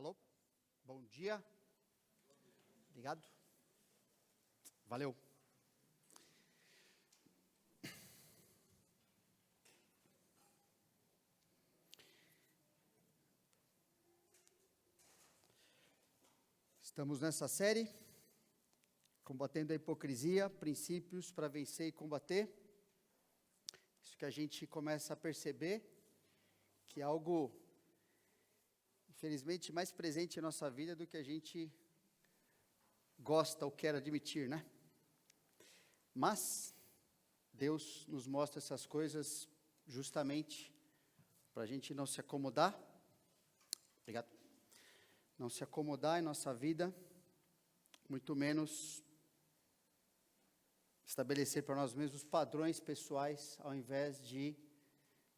Alô? Bom dia. Obrigado. Valeu. Estamos nessa série, combatendo a hipocrisia, princípios para vencer e combater. Isso que a gente começa a perceber, que é algo, infelizmente, mais presente em nossa vida do que a gente gosta ou quer admitir, né? Mas Deus nos mostra essas coisas justamente para a gente não se acomodar. Obrigado. Não se acomodar em nossa vida, muito menos estabelecer para nós mesmos padrões pessoais, ao invés de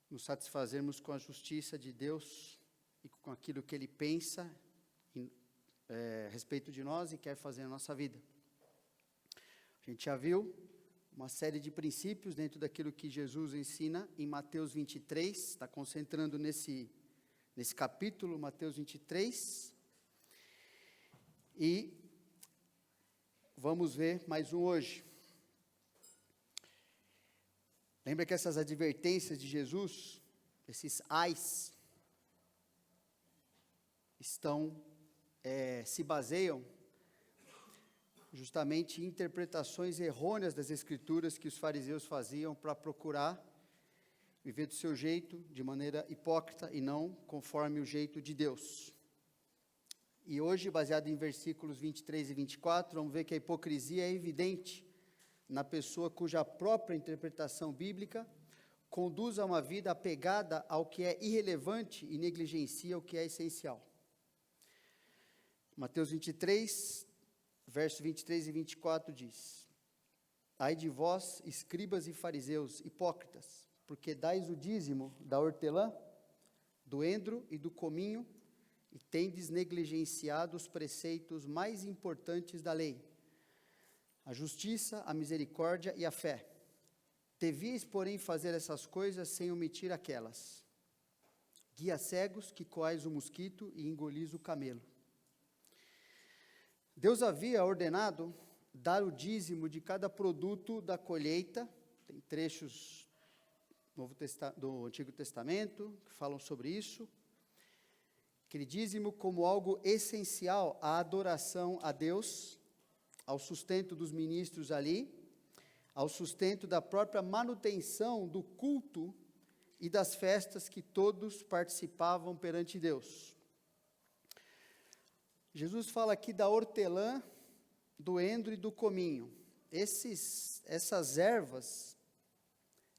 nos satisfazermos com a justiça de Deus e com aquilo que Ele pensa a respeito de nós e quer fazer na nossa vida. A gente já viu uma série de princípios dentro daquilo que Jesus ensina em Mateus 23, está concentrando nesse capítulo, Mateus 23, e vamos ver mais um hoje. Lembra que essas advertências de Jesus, esses ais, se baseiam justamente em interpretações errôneas das Escrituras que os fariseus faziam para procurar viver do seu jeito, de maneira hipócrita e não conforme o jeito de Deus. E hoje, baseado em versículos 23 e 24, vamos ver que a hipocrisia é evidente na pessoa cuja própria interpretação bíblica conduz a uma vida apegada ao que é irrelevante e negligencia o que é essencial. Mateus 23, versos 23 e 24 diz: Ai de vós, escribas e fariseus, hipócritas, porque dais o dízimo da hortelã, do endro e do cominho, e tendes negligenciado os preceitos mais importantes da lei, a justiça, a misericórdia e a fé. Devíeis, porém, fazer essas coisas sem omitir aquelas. Guias cegos, que coais o mosquito e engolis o camelo. Deus havia ordenado dar o dízimo de cada produto da colheita. Tem trechos do Antigo Testamento que falam sobre isso. Aquele dízimo como algo essencial à adoração a Deus, ao sustento dos ministros ali, ao sustento da própria manutenção do culto e das festas que todos participavam perante Deus. Jesus fala aqui da hortelã, do endro e do cominho. Essas ervas,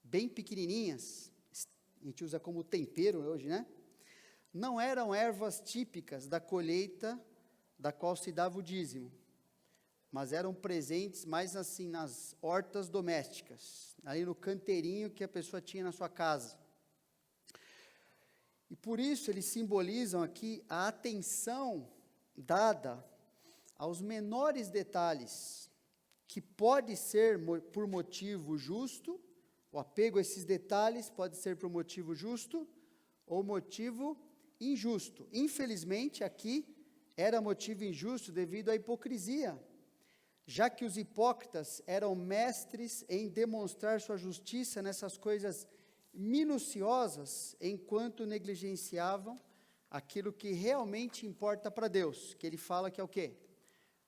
bem pequenininhas, a gente usa como tempero hoje, né? Não eram ervas típicas da colheita da qual se dava o dízimo, mas eram presentes mais assim nas hortas domésticas, ali no canteirinho que a pessoa tinha na sua casa. E por isso eles simbolizam aqui a atenção dada aos menores detalhes, que pode ser por motivo justo, o apego a esses detalhes pode ser por motivo justo ou motivo injusto. Infelizmente, aqui era motivo injusto devido à hipocrisia, já que os hipócritas eram mestres em demonstrar sua justiça nessas coisas minuciosas, enquanto negligenciavam aquilo que realmente importa para Deus, que ele fala que é o quê?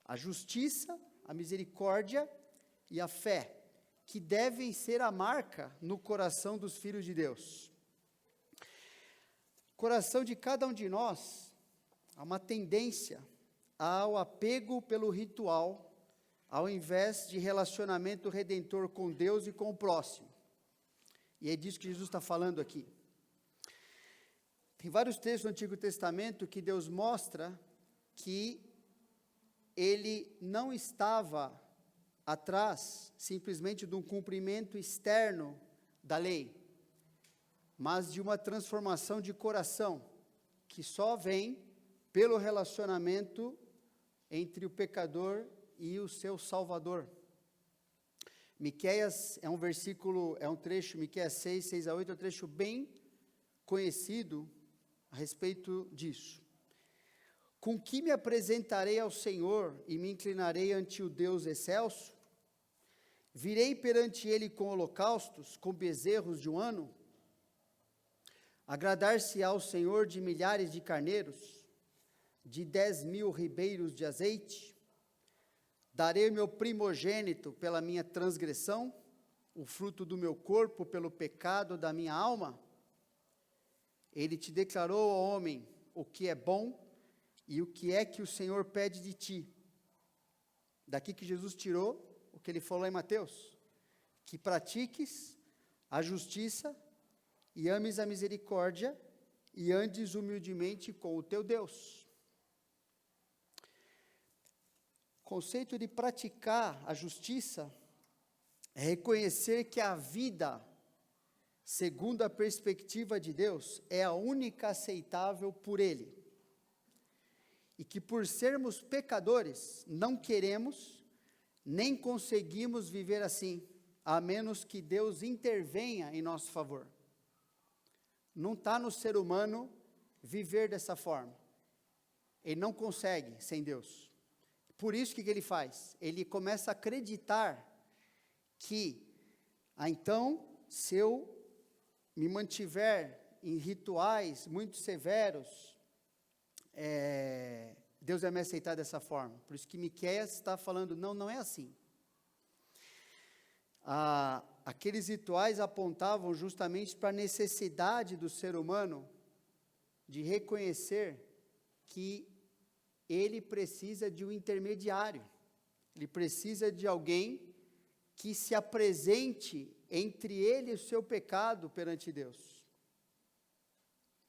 A justiça, a misericórdia e a fé, que devem ser a marca no coração dos filhos de Deus. O coração de cada um de nós há uma tendência ao apego pelo ritual, ao invés de relacionamento redentor com Deus e com o próximo. E é disso que Jesus está falando aqui. Tem vários textos do Antigo Testamento que Deus mostra que Ele não estava atrás simplesmente de um cumprimento externo da lei, mas de uma transformação de coração, que só vem pelo relacionamento entre o pecador e o seu Salvador. Miqueias é um trecho, Miqueias 6, 6 a 8, é um trecho bem conhecido a respeito disso. Com que me apresentarei ao Senhor e me inclinarei ante o Deus excelso? Virei perante ele com holocaustos, com bezerros de um ano? Agradar-se ao Senhor de milhares de carneiros, de 10.000 ribeiros de azeite? Darei meu primogênito pela minha transgressão, o fruto do meu corpo pelo pecado da minha alma? Ele te declarou, ó homem, o que é bom e o que é que o Senhor pede de ti. Daqui que Jesus tirou o que ele falou em Mateus, que pratiques a justiça e ames a misericórdia e andes humildemente com o teu Deus. O conceito de praticar a justiça é reconhecer que a vida, segundo a perspectiva de Deus, é a única aceitável por Ele. E que por sermos pecadores, não queremos, nem conseguimos viver assim, a menos que Deus intervenha em nosso favor. Não está no ser humano viver dessa forma. Ele não consegue sem Deus. Por isso, o que ele faz? Ele começa a acreditar que, então, se eu me mantiver em rituais muito severos, Deus vai me aceitar dessa forma. Por isso que Miqueias está falando, não é assim. Aqueles rituais apontavam justamente para a necessidade do ser humano de reconhecer que ele precisa de um intermediário. Ele precisa de alguém que se apresente entre ele e o seu pecado perante Deus.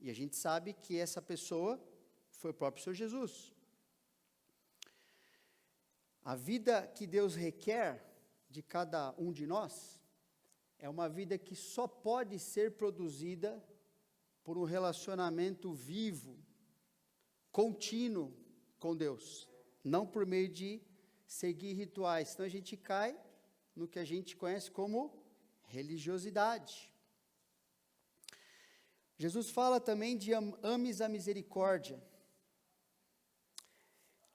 E a gente sabe que essa pessoa foi o próprio Senhor Jesus. A vida que Deus requer de cada um de nós é uma vida que só pode ser produzida por um relacionamento vivo, contínuo com Deus, não por meio de seguir rituais. Senão a gente cai no que a gente conhece como religiosidade. Jesus fala também de ames a misericórdia.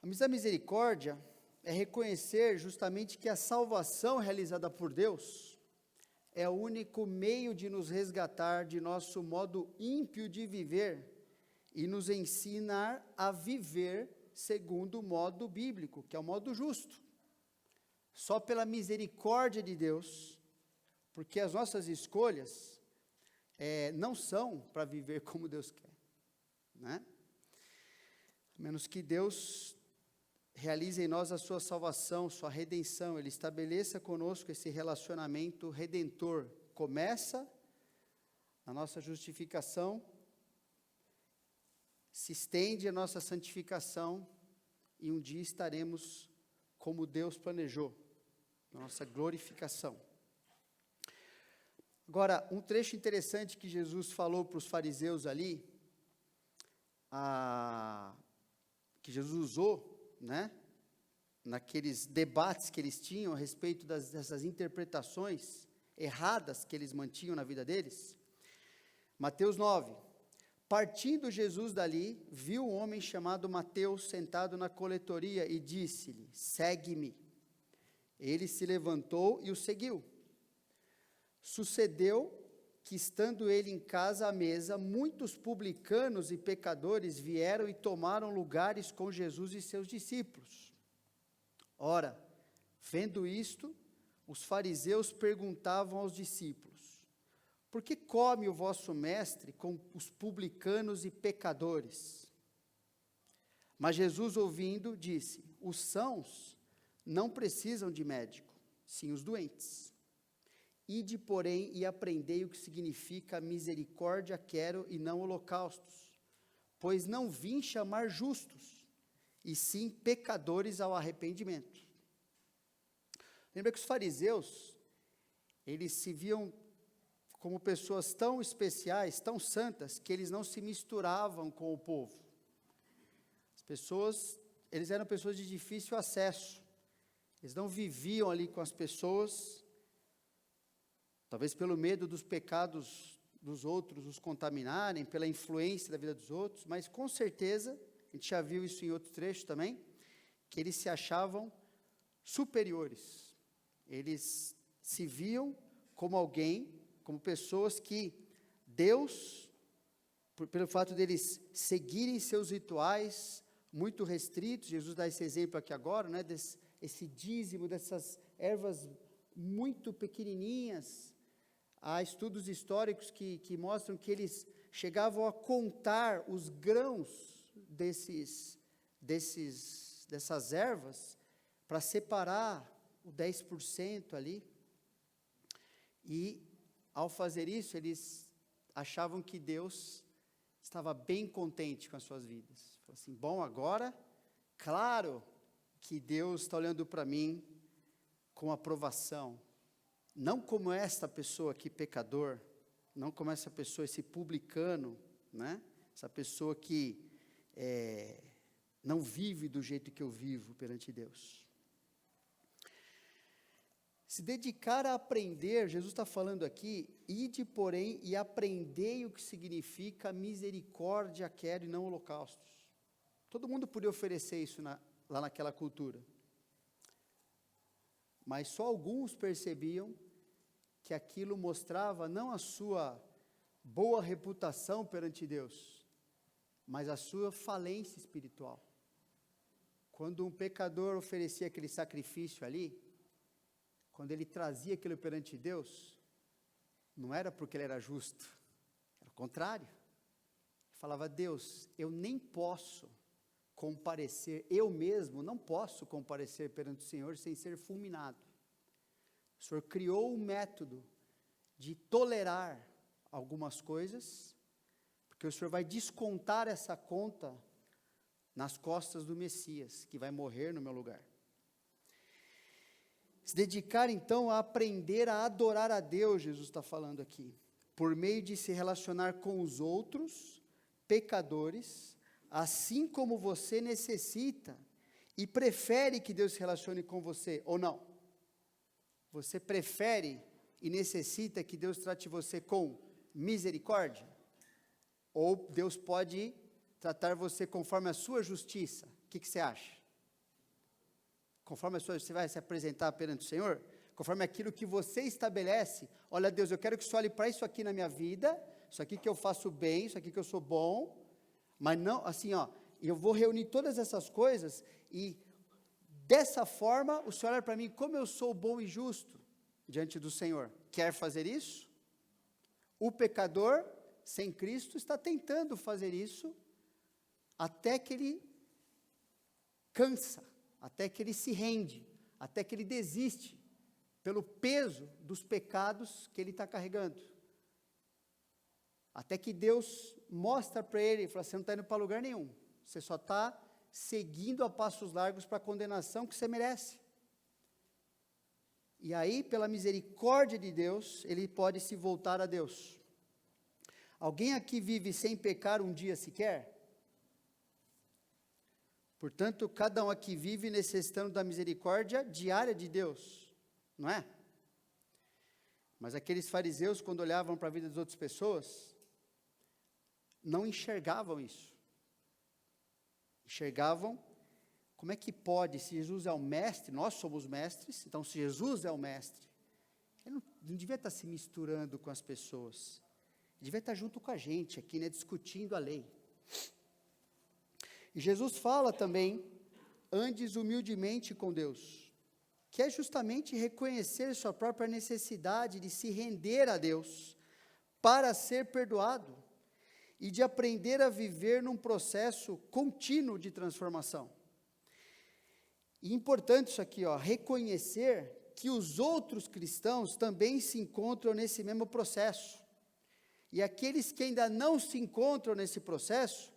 Ames a misericórdia é reconhecer justamente que a salvação realizada por Deus é o único meio de nos resgatar de nosso modo ímpio de viver e nos ensinar a viver segundo o modo bíblico, que é o modo justo. Só pela misericórdia de Deus, porque as nossas escolhas não são para viver como Deus quer, né? A menos que Deus realize em nós a sua salvação, sua redenção, Ele estabeleça conosco esse relacionamento redentor. Começa a nossa justificação, se estende a nossa santificação, e um dia estaremos como Deus planejou, na nossa glorificação. Agora, um trecho interessante que Jesus falou para os fariseus ali, que Jesus usou, né, naqueles debates que eles tinham a respeito dessas interpretações erradas que eles mantinham na vida deles. Mateus 9. Partindo Jesus dali, viu um homem chamado Mateus sentado na coletoria e disse-lhe: segue-me. Ele se levantou e o seguiu. Sucedeu que, estando ele em casa à mesa, muitos publicanos e pecadores vieram e tomaram lugares com Jesus e seus discípulos. Ora, vendo isto, os fariseus perguntavam aos discípulos: por que come o vosso mestre com os publicanos e pecadores? Mas Jesus, ouvindo, disse: os sãos não precisam de médico, sim os doentes. Ide, porém, e aprendei o que significa misericórdia quero e não holocaustos, pois não vim chamar justos, e sim pecadores ao arrependimento. Lembra que os fariseus, eles se viam como pessoas tão especiais, tão santas, que eles não se misturavam com o povo. As pessoas, eles eram pessoas de difícil acesso, eles não viviam ali com as pessoas, talvez pelo medo dos pecados dos outros os contaminarem, pela influência da vida dos outros, mas com certeza, a gente já viu isso em outro trecho também, que eles se achavam superiores. Eles se viam como alguém, como pessoas que Deus, pelo fato deles seguirem seus rituais muito restritos, Jesus dá esse exemplo aqui agora, né, esse dízimo dessas ervas muito pequenininhas. Há estudos históricos que mostram que eles chegavam a contar os grãos dessas ervas para separar o 10% ali. E, ao fazer isso, eles achavam que Deus estava bem contente com as suas vidas. Falou assim, bom, agora, claro que Deus está olhando para mim com aprovação. Não como esta pessoa aqui, pecador, não como essa pessoa, esse publicano, né? Essa pessoa que não vive do jeito que eu vivo perante Deus. Se dedicar a aprender, Jesus está falando aqui, ide, porém, e aprendei o que significa misericórdia quero e não holocaustos. Todo mundo podia oferecer isso lá naquela cultura. Mas só alguns percebiam que aquilo mostrava não a sua boa reputação perante Deus, mas a sua falência espiritual. Quando um pecador oferecia aquele sacrifício ali, quando ele trazia aquilo perante Deus, não era porque ele era justo, era o contrário. Ele falava, Deus, eu nem posso comparecer, eu mesmo não posso comparecer perante o Senhor sem ser fulminado. O Senhor criou um método de tolerar algumas coisas, porque o Senhor vai descontar essa conta nas costas do Messias, que vai morrer no meu lugar. Se dedicar, então, a aprender a adorar a Deus, Jesus está falando aqui, por meio de se relacionar com os outros, pecadores, assim como você necessita e prefere que Deus se relacione com você, ou não? Você prefere e necessita que Deus trate você com misericórdia? Ou Deus pode tratar você conforme a sua justiça? O que você acha? Conforme você vai se apresentar perante o Senhor, conforme aquilo que você estabelece, olha Deus, eu quero que você olhe para isso aqui na minha vida, isso aqui que eu faço bem, isso aqui que eu sou bom, mas não, assim eu vou reunir todas essas coisas e dessa forma o Senhor olha para mim como eu sou bom e justo diante do Senhor. Quer fazer isso? O pecador sem Cristo está tentando fazer isso até que ele cansa, até que ele se rende, até que ele desiste, pelo peso dos pecados que ele está carregando. Até que Deus mostra para ele, fala, você não está indo para lugar nenhum, você só está seguindo a passos largos para a condenação que você merece. E aí, pela misericórdia de Deus, ele pode se voltar a Deus. Alguém aqui vive sem pecar um dia sequer? Portanto, cada um aqui vive necessitando da misericórdia diária de Deus, não é? Mas aqueles fariseus, quando olhavam para a vida das outras pessoas, não enxergavam isso. Enxergavam, como é que pode, se Jesus é o mestre, nós somos mestres, então se Jesus é o mestre, ele não devia estar se misturando com as pessoas, ele devia estar junto com a gente aqui, né, discutindo a lei. E Jesus fala também, andes humildemente com Deus, que é justamente reconhecer sua própria necessidade de se render a Deus, para ser perdoado, e de aprender a viver num processo contínuo de transformação. E importante isso aqui, reconhecer que os outros cristãos também se encontram nesse mesmo processo. E aqueles que ainda não se encontram nesse processo,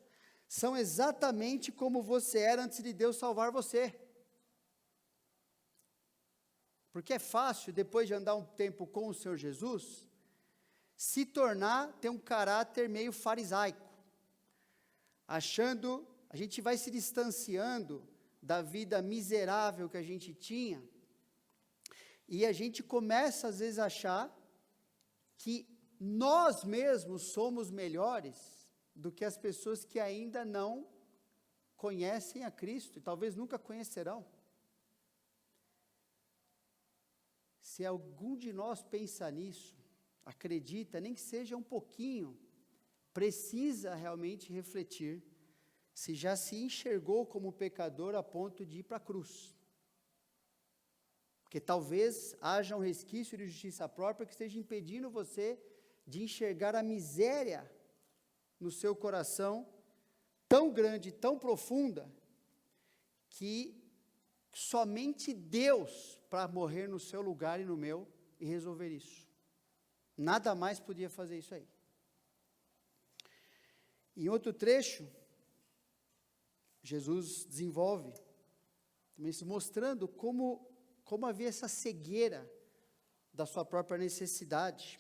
são exatamente como você era antes de Deus salvar você. Porque é fácil, depois de andar um tempo com o Senhor Jesus, se tornar, ter um caráter meio farisaico, achando, a gente vai se distanciando da vida miserável que a gente tinha, e a gente começa às vezes a achar que nós mesmos somos melhores do que as pessoas que ainda não conhecem a Cristo e talvez nunca conhecerão. Se algum de nós pensa nisso, acredita, nem que seja um pouquinho, precisa realmente refletir se já se enxergou como pecador a ponto de ir para a cruz. Porque talvez haja um resquício de justiça própria que esteja impedindo você de enxergar a miséria no seu coração, tão grande, tão profunda, que somente Deus para morrer no seu lugar e no meu e resolver isso. Nada mais podia fazer isso aí. Em outro trecho, Jesus desenvolve, também se mostrando como havia essa cegueira da sua própria necessidade.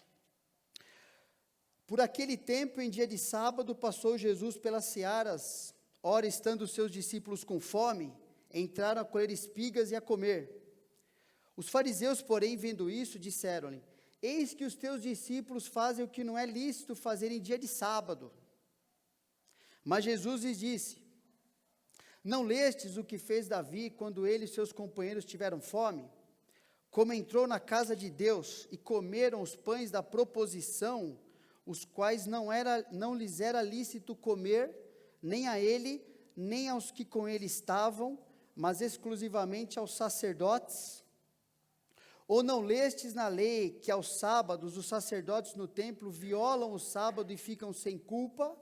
Por aquele tempo, em dia de sábado, passou Jesus pelas searas, ora estando os seus discípulos com fome, entraram a colher espigas e a comer. Os fariseus, porém, vendo isso, disseram-lhe: eis que os teus discípulos fazem o que não é lícito fazer em dia de sábado. Mas Jesus lhes disse: não lestes o que fez Davi quando ele e seus companheiros tiveram fome? Como entrou na casa de Deus e comeram os pães da proposição, os quais não lhes era lícito comer, nem a ele, nem aos que com ele estavam, mas exclusivamente aos sacerdotes? Ou não lestes na lei que aos sábados os sacerdotes no templo violam o sábado e ficam sem culpa?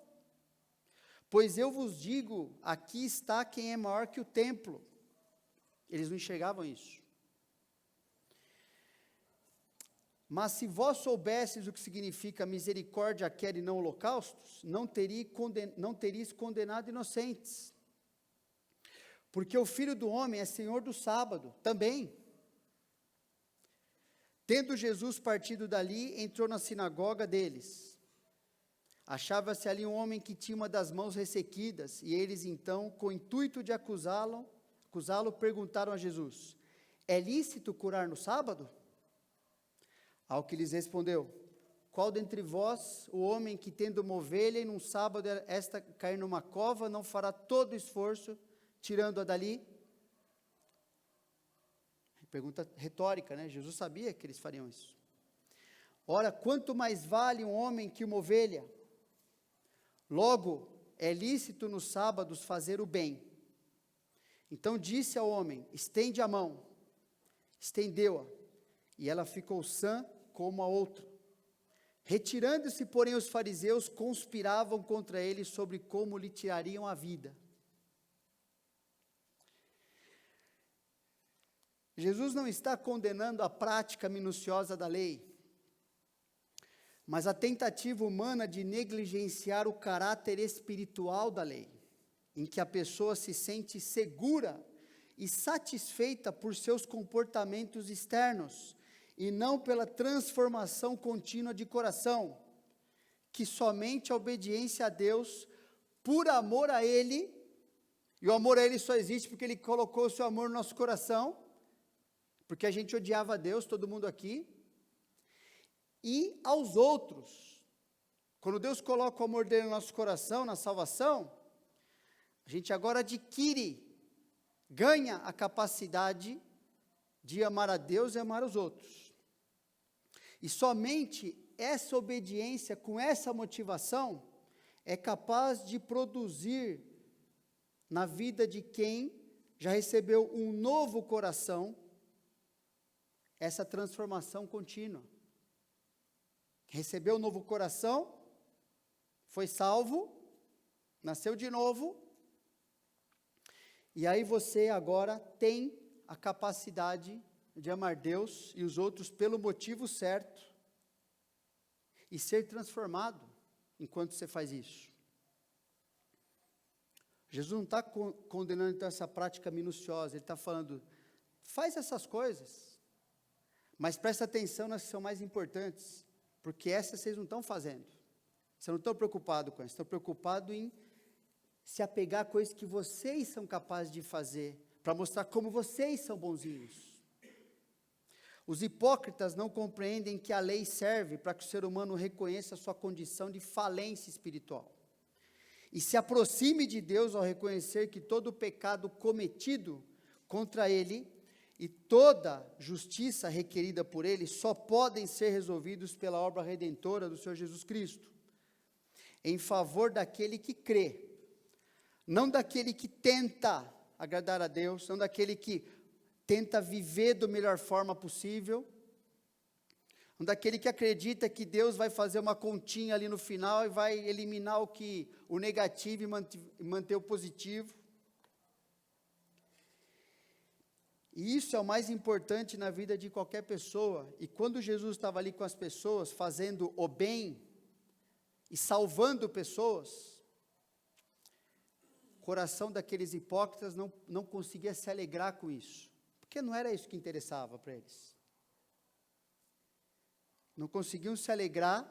Pois eu vos digo, aqui está quem é maior que o templo. Eles não enxergavam isso. Mas se vós soubesses o que significa misericórdia quer e não holocaustos, não teríeis condenado inocentes. Porque o Filho do Homem é Senhor do sábado, também. Tendo Jesus partido dali, entrou na sinagoga deles. Achava-se ali um homem que tinha uma das mãos ressequidas, e eles então, com o intuito de acusá-lo, perguntaram a Jesus: é lícito curar no sábado? Ao que lhes respondeu: qual dentre vós, o homem que tendo uma ovelha e num sábado esta cair numa cova, não fará todo o esforço, tirando-a dali? Pergunta retórica, né? Jesus sabia que eles fariam isso. Ora, quanto mais vale um homem que uma ovelha? Logo, é lícito nos sábados fazer o bem. Então disse ao homem: estende a mão. Estendeu-a, e ela ficou sã como a outra. Retirando-se, porém, os fariseus conspiravam contra ele sobre como lhe tirariam a vida. Jesus não está condenando a prática minuciosa da lei, mas a tentativa humana de negligenciar o caráter espiritual da lei, em que a pessoa se sente segura e satisfeita por seus comportamentos externos, e não pela transformação contínua de coração, que somente a obediência a Deus, por amor a Ele, e o amor a Ele só existe porque Ele colocou o seu amor no nosso coração, porque a gente odiava a Deus, todo mundo aqui, e aos outros. Quando Deus coloca o amor dele no nosso coração, na salvação, a gente agora ganha a capacidade de amar a Deus e amar os outros. E somente essa obediência, com essa motivação, é capaz de produzir na vida de quem já recebeu um novo coração, essa transformação contínua. Recebeu um novo coração, foi salvo, nasceu de novo, e aí você agora tem a capacidade de amar Deus e os outros pelo motivo certo, e ser transformado enquanto você faz isso. Jesus não está condenando então essa prática minuciosa, ele está falando, faz essas coisas, mas presta atenção nas que são mais importantes, porque essas vocês não estão fazendo. Vocês não estão preocupados com isso, estão preocupados em se apegar a coisas que vocês são capazes de fazer, para mostrar como vocês são bonzinhos. Os hipócritas não compreendem que a lei serve para que o ser humano reconheça a sua condição de falência espiritual, e se aproxime de Deus ao reconhecer que todo o pecado cometido contra Ele e toda justiça requerida por Ele só podem ser resolvidos pela obra redentora do Senhor Jesus Cristo, em favor daquele que crê, não daquele que tenta agradar a Deus, não daquele que tenta viver da melhor forma possível, não daquele que acredita que Deus vai fazer uma continha ali no final e vai eliminar o negativo e manter o positivo. E isso é o mais importante na vida de qualquer pessoa. E quando Jesus estava ali com as pessoas, fazendo o bem e salvando pessoas, o coração daqueles hipócritas não conseguia se alegrar com isso, porque não era isso que interessava para eles. Não conseguiam se alegrar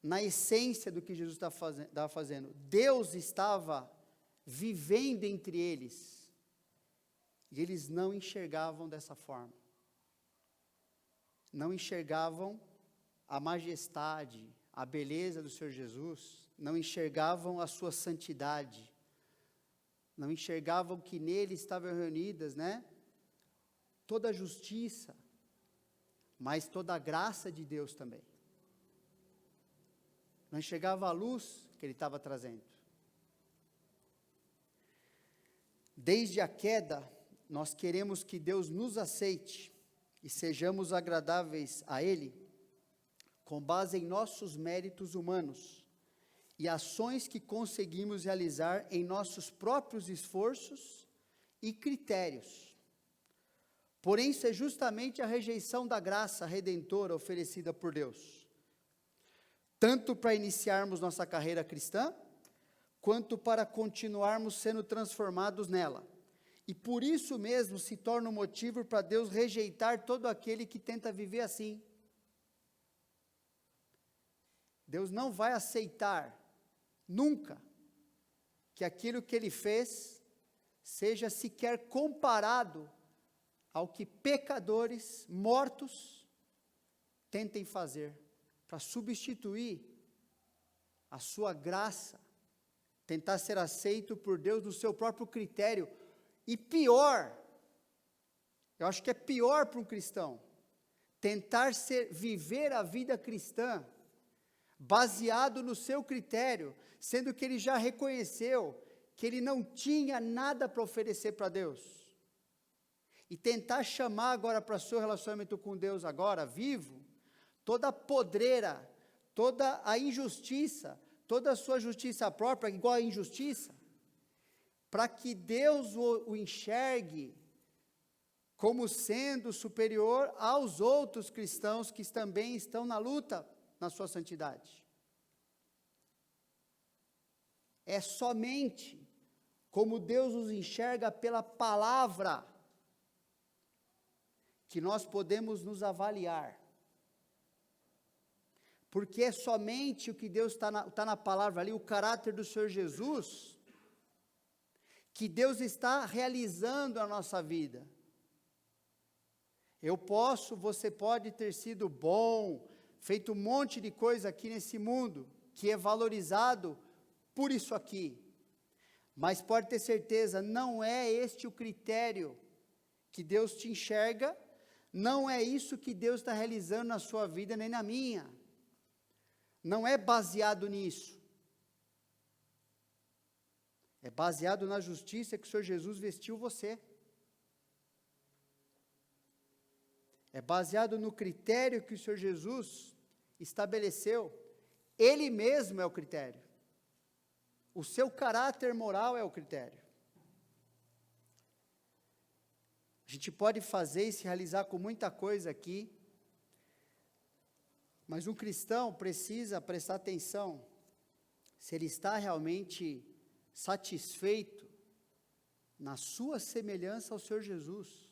na essência do que Jesus estava fazendo. Deus estava vivendo entre eles, e eles não enxergavam dessa forma. Não enxergavam a majestade, a beleza do Senhor Jesus, não enxergavam a sua santidade, não enxergavam que nele estavam reunidas, toda a justiça, mas toda a graça de Deus também. Não enxergava a luz que ele estava trazendo. Desde a queda, nós queremos que Deus nos aceite e sejamos agradáveis a Ele, com base em nossos méritos humanos e ações que conseguimos realizar em nossos próprios esforços e critérios. Porém, isso é justamente a rejeição da graça redentora oferecida por Deus, tanto para iniciarmos nossa carreira cristã, quanto para continuarmos sendo transformados nela. E por isso mesmo se torna um motivo para Deus rejeitar todo aquele que tenta viver assim. Deus não vai aceitar, nunca, que aquilo que Ele fez seja sequer comparado ao que pecadores mortos tentem fazer, para substituir a sua graça, tentar ser aceito por Deus no seu próprio critério. E pior, eu acho que é pior para um cristão, tentar viver a vida cristã, baseado no seu critério, sendo que ele já reconheceu que ele não tinha nada para oferecer para Deus, e tentar chamar agora para o seu relacionamento com Deus agora, vivo, toda a podreira, toda a injustiça, toda a sua justiça própria, igual a injustiça, para que Deus o enxergue como sendo superior aos outros cristãos que também estão na luta na sua santidade. É somente como Deus os enxerga pela palavra que nós podemos nos avaliar. Porque é somente o que Deus está na palavra ali, o caráter do Senhor Jesus, que Deus está realizando na nossa vida. Você pode ter sido bom, feito um monte de coisa aqui nesse mundo, que é valorizado por isso aqui, mas pode ter certeza, não é este o critério que Deus te enxerga, não é isso que Deus está realizando na sua vida, nem na minha, não é baseado nisso. É baseado na justiça que o Senhor Jesus vestiu você. É baseado no critério que o Senhor Jesus estabeleceu. Ele mesmo é o critério. O seu caráter moral é o critério. A gente pode fazer e se realizar com muita coisa aqui, mas um cristão precisa prestar atenção se ele está realmente satisfeito na sua semelhança ao Senhor Jesus,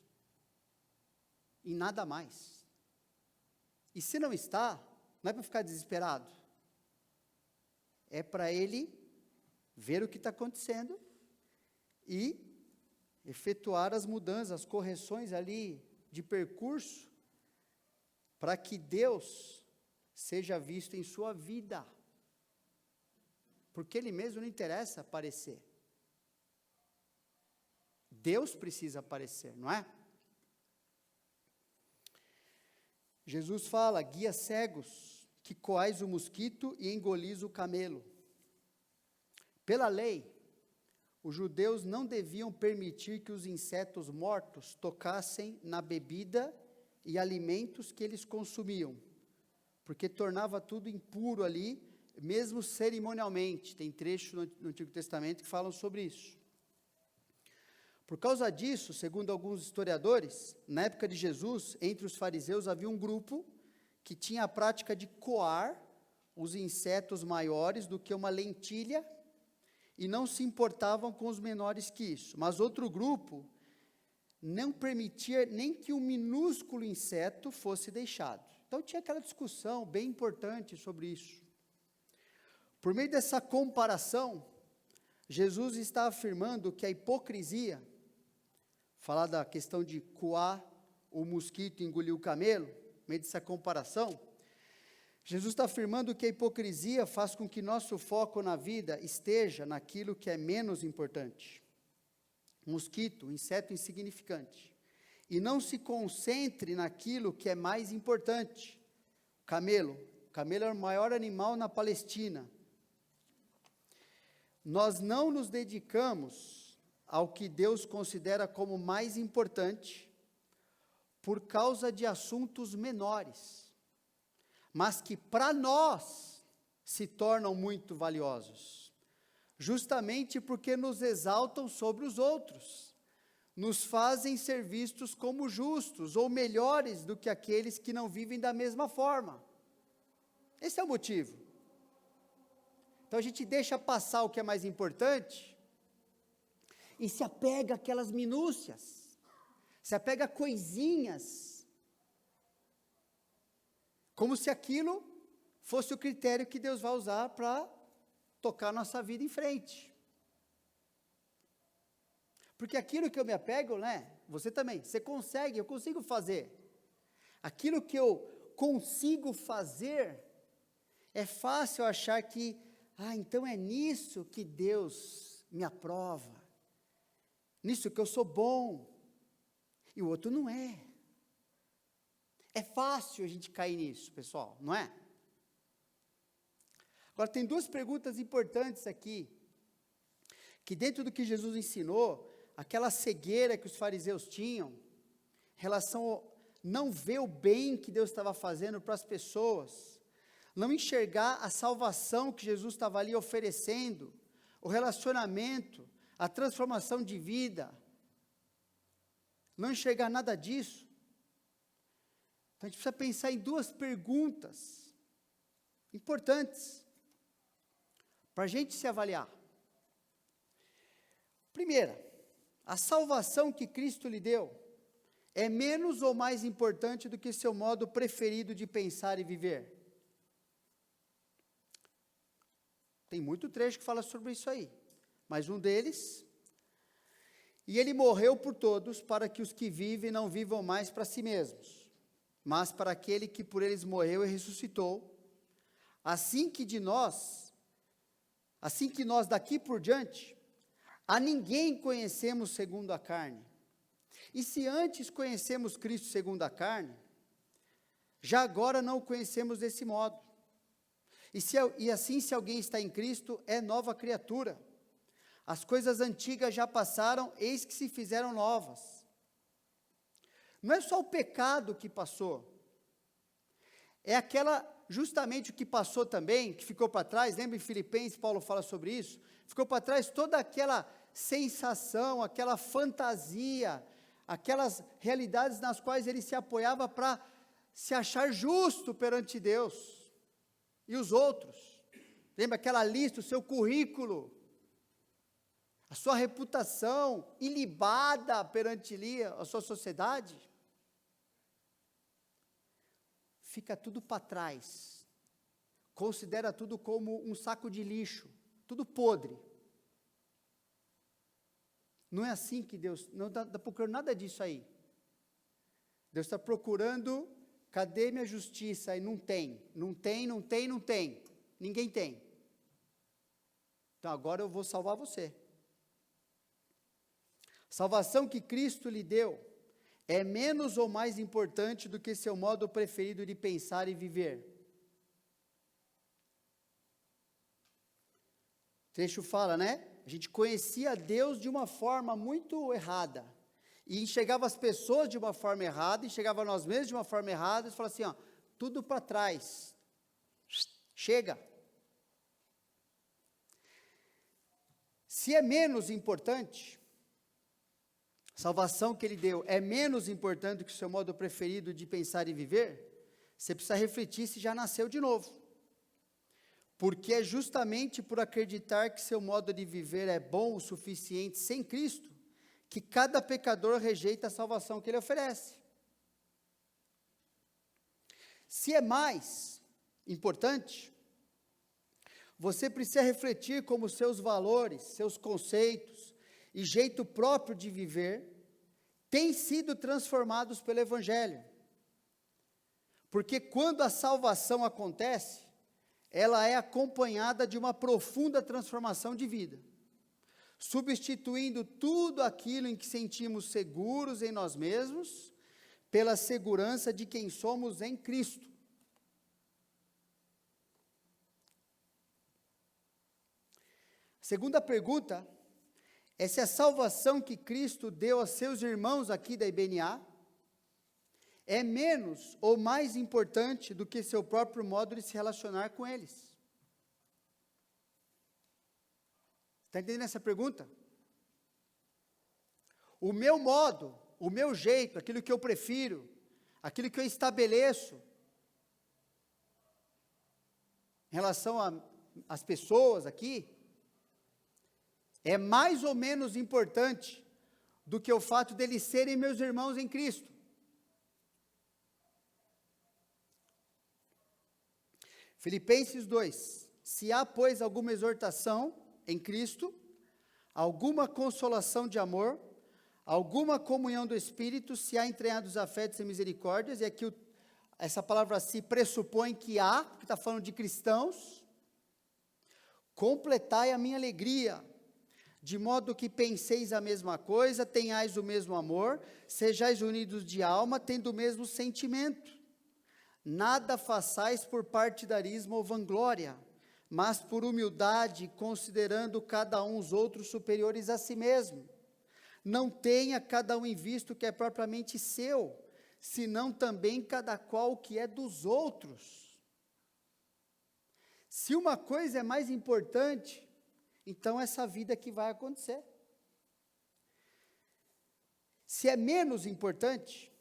e nada mais. E se não está, não é para ficar desesperado, é para ele ver o que está acontecendo e efetuar as mudanças, as correções ali de percurso, para que Deus seja visto em sua vida. porque ele mesmo não interessa aparecer. Deus precisa aparecer, não é? Jesus fala: guia cegos, que coais o mosquito e engolis o camelo. Pela lei, os judeus não deviam permitir que os insetos mortos tocassem na bebida e alimentos que eles consumiam, porque tornava tudo impuro ali, mesmo cerimonialmente. Tem trechos no Antigo Testamento que falam sobre isso. Por causa disso, segundo alguns historiadores, na época de Jesus, entre os fariseus havia um grupo que tinha a prática de coar os insetos maiores do que uma lentilha e não se importavam com os menores que isso. Mas outro grupo não permitia nem que um minúsculo inseto fosse deixado. Então tinha aquela discussão bem importante sobre isso. Por meio dessa comparação, Jesus está afirmando que a hipocrisia, falar da questão de coar o mosquito e engolir o camelo, no meio dessa comparação, Jesus está afirmando que a hipocrisia faz com que nosso foco na vida esteja naquilo que é menos importante. Mosquito, inseto insignificante. E não se concentre naquilo que é mais importante. Camelo. O camelo é o maior animal na Palestina. Nós não nos dedicamos ao que Deus considera como mais importante, por causa de assuntos menores, mas que para nós se tornam muito valiosos, justamente porque nos exaltam sobre os outros, nos fazem ser vistos como justos, ou melhores do que aqueles que não vivem da mesma forma. Esse é o motivo. Então a gente deixa passar o que é mais importante, e se apega àquelas minúcias, se apega a coisinhas, como se aquilo fosse o critério que Deus vai usar para tocar a nossa vida em frente. Porque aquilo que eu me apego, né, você também, você consegue, eu consigo fazer. Aquilo que eu consigo fazer, é fácil achar que, então é nisso que Deus me aprova. Nisso que eu sou bom, e o outro não é. É fácil a gente cair nisso, pessoal, não é? Agora, tem duas perguntas importantes aqui, que dentro do que Jesus ensinou, aquela cegueira que os fariseus tinham, em relação a não ver o bem que Deus estava fazendo para as pessoas, não enxergar a salvação que Jesus estava ali oferecendo, o relacionamento, a transformação de vida, não enxergar nada disso. Então a gente precisa pensar em duas perguntas importantes para a gente se avaliar. Primeira, a salvação que Cristo lhe deu é menos ou mais importante do que seu modo preferido de pensar e viver? Tem muito trecho que fala sobre isso aí. Mas um deles, e ele morreu por todos, para que os que vivem não vivam mais para si mesmos, mas para aquele que por eles morreu e ressuscitou, assim que nós daqui por diante, a ninguém conhecemos segundo a carne. E se antes conhecemos Cristo segundo a carne, já agora não o conhecemos desse modo. E assim, se alguém está em Cristo, é nova criatura. As coisas antigas já passaram, eis que se fizeram novas. Não é só o pecado que passou, é justamente o que passou também, que ficou para trás. Lembra em Filipenses, Paulo fala sobre isso? Ficou para trás toda aquela sensação, aquela fantasia, aquelas realidades nas quais ele se apoiava para se achar justo perante Deus e os outros. Lembra aquela lista, o seu currículo, a sua reputação ilibada perante a sua sociedade? Fica tudo para trás, considera tudo como um saco de lixo, tudo podre. Não é assim que Deus, não está procurando nada disso aí. Deus está procurando, cadê minha justiça? E não tem, ninguém tem. Então agora eu vou salvar você. Salvação que Cristo lhe deu é menos ou mais importante do que seu modo preferido de pensar e viver. O trecho fala, né? A gente conhecia Deus de uma forma muito errada. E enxergava as pessoas de uma forma errada, enxergava nós mesmos de uma forma errada, e falava assim, ó, tudo para trás. Chega. Se é menos importante, a salvação que ele deu é menos importante do que o seu modo preferido de pensar e viver, você precisa refletir se já nasceu de novo. Porque é justamente por acreditar que seu modo de viver é bom o suficiente sem Cristo, que cada pecador rejeita a salvação que ele oferece. Se é mais importante, você precisa refletir como seus valores, seus conceitos e jeito próprio de viver têm sido transformados pelo Evangelho. Porque quando a salvação acontece, ela é acompanhada de uma profunda transformação de vida, substituindo tudo aquilo em que sentimos seguros em nós mesmos, pela segurança de quem somos em Cristo. Segunda pergunta é se a salvação que Cristo deu a seus irmãos aqui da IBNA é menos ou mais importante do que seu próprio modo de se relacionar com eles. Está entendendo essa pergunta? O meu modo, o meu jeito, aquilo que eu prefiro, aquilo que eu estabeleço em relação às pessoas aqui, é mais ou menos importante do que o fato deles serem meus irmãos em Cristo. Filipenses 2, se há, pois, alguma exortação em Cristo, alguma consolação de amor, alguma comunhão do Espírito, se há entranhados afetos e misericórdias, e aqui essa palavra se pressupõe que há, porque está falando de cristãos, completai a minha alegria, de modo que penseis a mesma coisa, tenhais o mesmo amor, sejais unidos de alma, tendo o mesmo sentimento. Nada façais por partidarismo ou vanglória, mas por humildade, considerando cada um os outros superiores a si mesmo. Não tenha cada um em vista o que é propriamente seu, senão também cada qual o que é dos outros. Se uma coisa é mais importante, então essa vida que vai acontecer. Se é menos importante,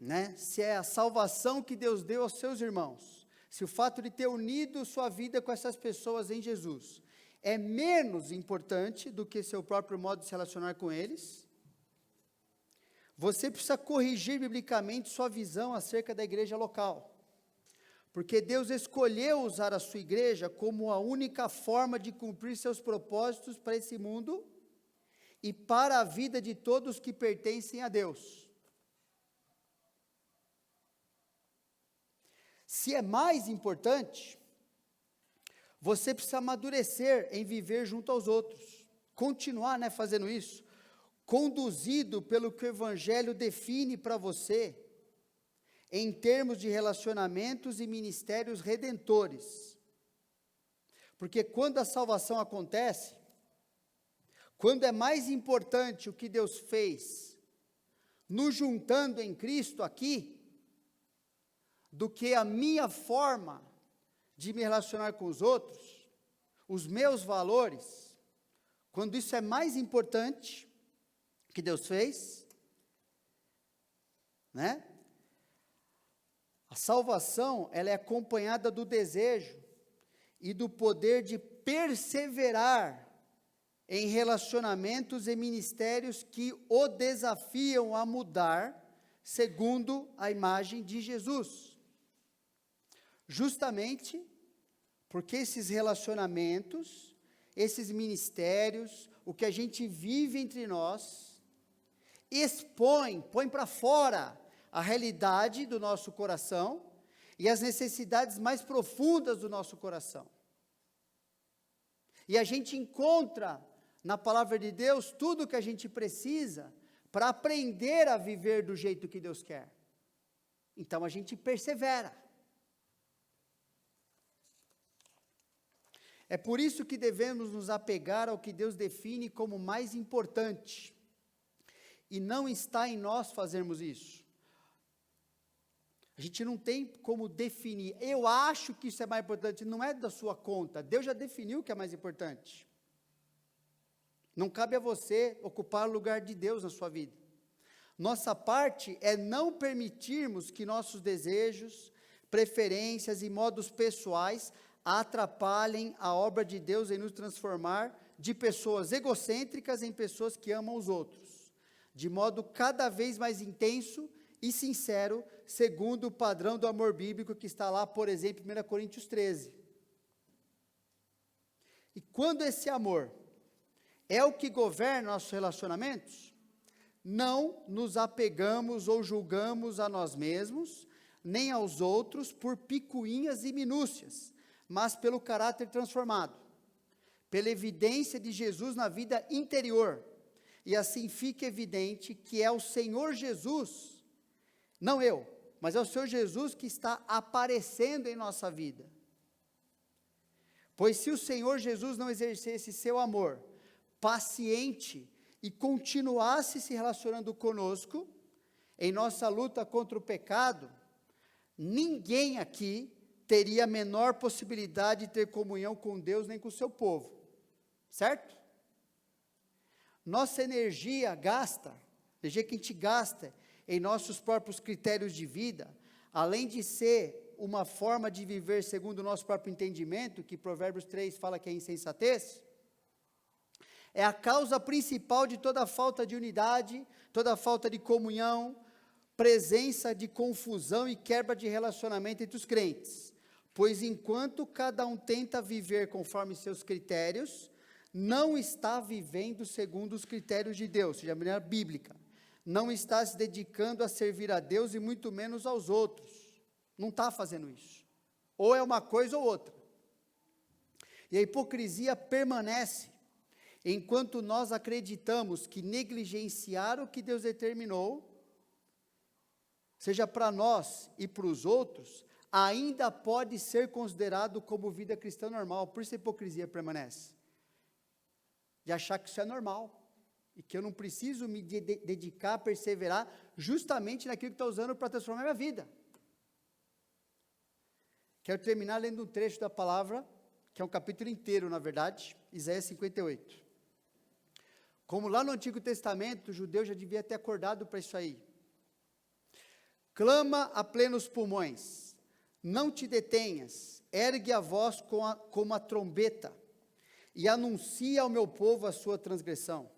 né, se é a salvação que Deus deu aos seus irmãos, se o fato de ter unido sua vida com essas pessoas em Jesus é menos importante do que seu próprio modo de se relacionar com eles, você precisa corrigir biblicamente sua visão acerca da igreja local, porque Deus escolheu usar a sua igreja como a única forma de cumprir seus propósitos para esse mundo e para a vida de todos que pertencem a Deus. Se é mais importante, você precisa amadurecer em viver junto aos outros, continuar, né, fazendo isso, conduzido pelo que o Evangelho define para você, em termos de relacionamentos e ministérios redentores. Porque quando a salvação acontece, quando é mais importante o que Deus fez, nos juntando em Cristo aqui, do que a minha forma de me relacionar com os outros, os meus valores, quando isso é mais importante que Deus fez, né? A salvação, ela é acompanhada do desejo e do poder de perseverar em relacionamentos e ministérios que o desafiam a mudar segundo a imagem de Jesus. Justamente porque esses relacionamentos, esses ministérios, o que a gente vive entre nós, põe para fora a realidade do nosso coração e as necessidades mais profundas do nosso coração. E a gente encontra na palavra de Deus tudo o que a gente precisa para aprender a viver do jeito que Deus quer. Então a gente persevera. É por isso que devemos nos apegar ao que Deus define como mais importante. E não está em nós fazermos isso. A gente não tem como definir. Eu acho que isso é mais importante. Não é da sua conta. Deus já definiu o que é mais importante. Não cabe a você ocupar o lugar de Deus na sua vida. Nossa parte é não permitirmos que nossos desejos, preferências e modos pessoais atrapalhem a obra de Deus em nos transformar de pessoas egocêntricas em pessoas que amam os outros, de modo cada vez mais intenso e sincero, segundo o padrão do amor bíblico que está lá, por exemplo, em 1 Coríntios 13. E quando esse amor é o que governa nossos relacionamentos, não nos apegamos ou julgamos a nós mesmos, nem aos outros por picuinhas e minúcias, mas pelo caráter transformado, pela evidência de Jesus na vida interior, e assim fica evidente que é o Senhor Jesus, não eu, mas é o Senhor Jesus que está aparecendo em nossa vida. Pois se o Senhor Jesus não exercesse seu amor paciente e continuasse se relacionando conosco, em nossa luta contra o pecado, ninguém aqui teria a menor possibilidade de ter comunhão com Deus nem com o seu povo, certo? Nossa energia que a gente gasta em nossos próprios critérios de vida, além de ser uma forma de viver segundo o nosso próprio entendimento, que Provérbios 3 fala que é insensatez, é a causa principal de toda falta de unidade, toda falta de comunhão, presença de confusão e quebra de relacionamento entre os crentes. Pois enquanto cada um tenta viver conforme seus critérios, não está vivendo segundo os critérios de Deus, seja a maneira bíblica. Não está se dedicando a servir a Deus e muito menos aos outros. Não está fazendo isso. Ou é uma coisa ou outra. E a hipocrisia permanece, enquanto nós acreditamos que negligenciar o que Deus determinou, seja para nós e para os outros, ainda pode ser considerado como vida cristã normal. Por isso a hipocrisia permanece. De achar que isso é normal. E que eu não preciso me dedicar, perseverar, justamente naquilo que está usando para transformar minha vida. Quero terminar lendo um trecho da palavra, que é um capítulo inteiro, na verdade, Isaías 58. Como lá no Antigo Testamento, o judeu já devia ter acordado para isso aí. Clama a plenos pulmões, não te detenhas, ergue a voz como a trombeta, e anuncia ao meu povo a sua transgressão,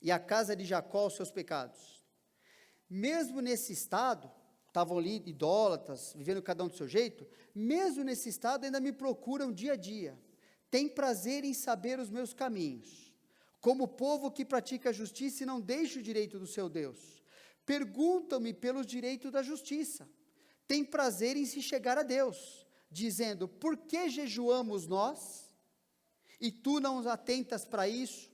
e à casa de Jacó os seus pecados. Mesmo nesse estado, estavam ali idólatras, vivendo cada um do seu jeito, mesmo nesse estado ainda me procuram dia a dia, têm prazer em saber os meus caminhos, como povo que pratica a justiça e não deixa o direito do seu Deus. Perguntam-me pelos direitos da justiça, têm prazer em se chegar a Deus, dizendo, por que jejuamos nós, e tu não nos atentas para isso?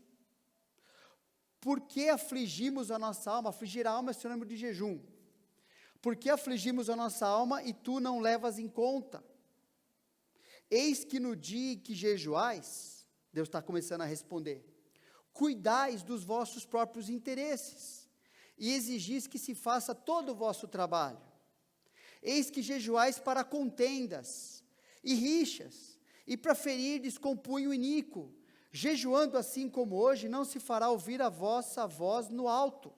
Por que afligimos a nossa alma? Afligir a alma é sinônimo de jejum. Por que afligimos a nossa alma e tu não levas em conta? Eis que no dia em que jejuais, Deus está começando a responder, cuidais dos vossos próprios interesses, e exigis que se faça todo o vosso trabalho. Eis que jejuais para contendas e rixas, e para ferirdes com punho iníquo. Jejuando assim como hoje, não se fará ouvir a vossa voz no alto.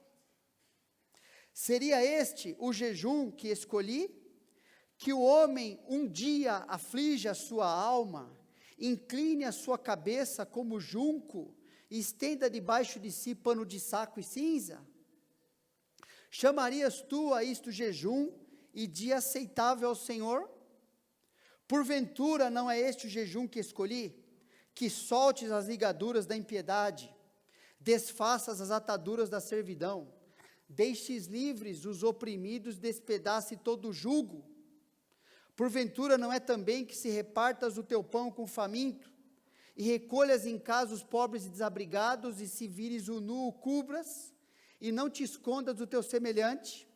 Seria este o jejum que escolhi? Que o homem um dia aflige a sua alma, incline a sua cabeça como junco, e estenda debaixo de si pano de saco e cinza? Chamarias tu a isto jejum e dia aceitável ao Senhor? Porventura não é este o jejum que escolhi? Que soltes as ligaduras da impiedade, desfaças as ataduras da servidão, deixes livres os oprimidos, despedace todo o jugo. Porventura não é também que se repartas o teu pão com o faminto, e recolhas em casa os pobres e desabrigados, e se vires o nu, o cubras, e não te escondas do teu semelhante.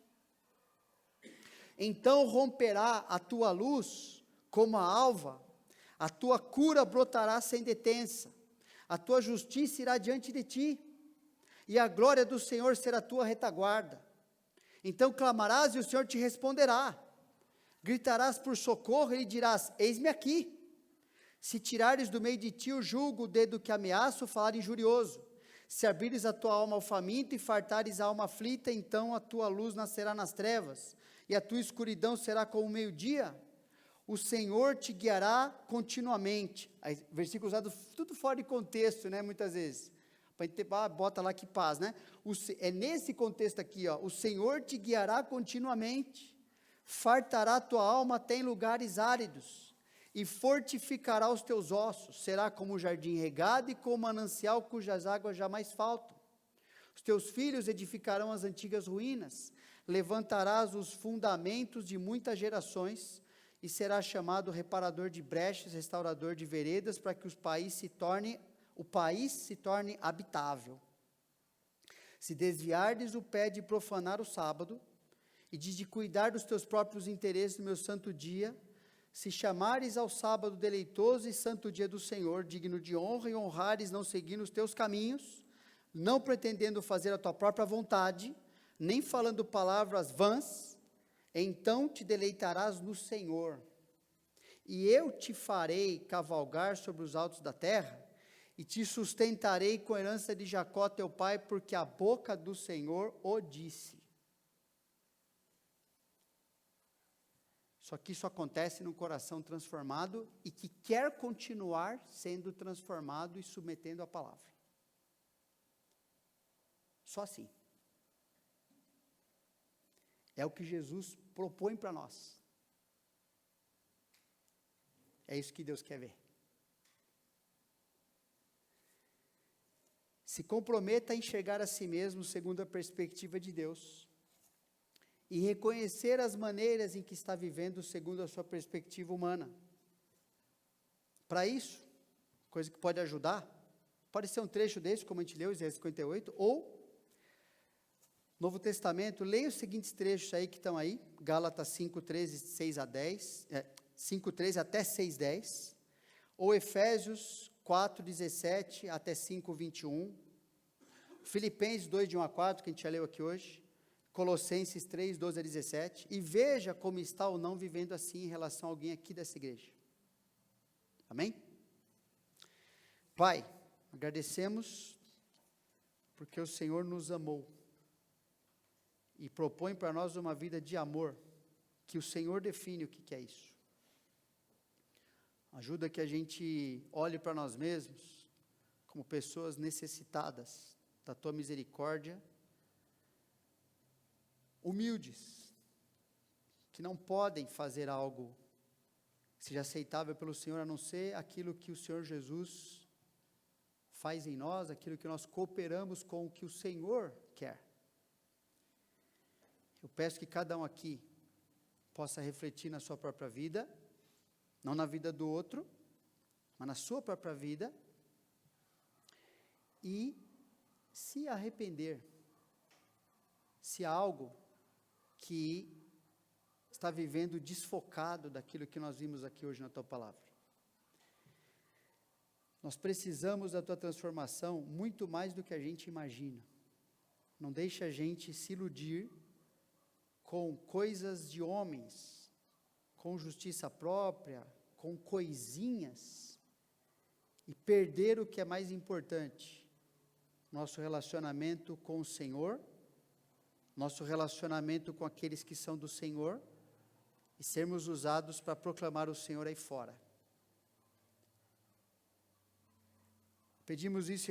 Então romperá a tua luz como a alva, a tua cura brotará sem detença, a tua justiça irá diante de ti, e a glória do Senhor será a tua retaguarda. Então clamarás e o Senhor te responderá, gritarás por socorro e lhe dirás, eis-me aqui. Se tirares do meio de ti o jugo, o dedo que ameaça, o falar injurioso, se abrires a tua alma ao faminto e fartares a alma aflita, então a tua luz nascerá nas trevas, e a tua escuridão será como o meio-dia. O Senhor te guiará continuamente. Aí, versículo usado tudo fora de contexto, né, muitas vezes. Para gente bota lá que paz, né? É nesse contexto aqui, ó, o Senhor te guiará continuamente, fartará a tua alma até em lugares áridos, e fortificará os teus ossos, será como um jardim regado e como um manancial cujas águas jamais faltam. Os teus filhos edificarão as antigas ruínas, levantarás os fundamentos de muitas gerações, e serás chamado reparador de brechas, restaurador de veredas, para que o país se torne habitável. Se desviardes o pé de profanar o sábado, e de cuidar dos teus próprios interesses no meu santo dia, se chamares ao sábado deleitoso e santo dia do Senhor, digno de honra, e honrares não seguindo os teus caminhos, não pretendendo fazer a tua própria vontade, nem falando palavras vãs, então te deleitarás no Senhor, e eu te farei cavalgar sobre os altos da terra, e te sustentarei com a herança de Jacó teu pai, porque a boca do Senhor o disse. Só que isso acontece num coração transformado e que quer continuar sendo transformado e submetendo a palavra. Só assim. É o que Jesus propõe para nós. É isso que Deus quer ver. Se comprometa a enxergar a si mesmo segundo a perspectiva de Deus e reconhecer as maneiras em que está vivendo segundo a sua perspectiva humana. Para isso, coisa que pode ajudar, pode ser um trecho desse, como a gente leu, Isaías 58, ou Novo Testamento, leia os seguintes trechos aí que estão aí, Gálatas 5:13, 6 a 10, 5:13 até 6:10, ou Efésios 4:17 até 5:21, Filipenses 2, de 1 a 4, que a gente já leu aqui hoje, Colossenses 3, 12 a 17, e veja como está ou não vivendo assim em relação a alguém aqui dessa igreja. Amém? Pai, agradecemos porque o Senhor nos amou e propõe para nós uma vida de amor, que o Senhor define o que é isso. Ajuda que a gente olhe para nós mesmos como pessoas necessitadas da Tua misericórdia, humildes, que não podem fazer algo que seja aceitável pelo Senhor, a não ser aquilo que o Senhor Jesus faz em nós, aquilo que nós cooperamos com o que o Senhor quer. Eu peço que cada um aqui possa refletir na sua própria vida, não na vida do outro, mas na sua própria vida, e se arrepender, se há algo que está vivendo desfocado daquilo que nós vimos aqui hoje na Tua Palavra. Nós precisamos da Tua transformação muito mais do que a gente imagina. Não deixe a gente se iludir com coisas de homens, com justiça própria, com coisinhas, e perder o que é mais importante, nosso relacionamento com o Senhor, nosso relacionamento com aqueles que são do Senhor, e sermos usados para proclamar o Senhor aí fora. Pedimos isso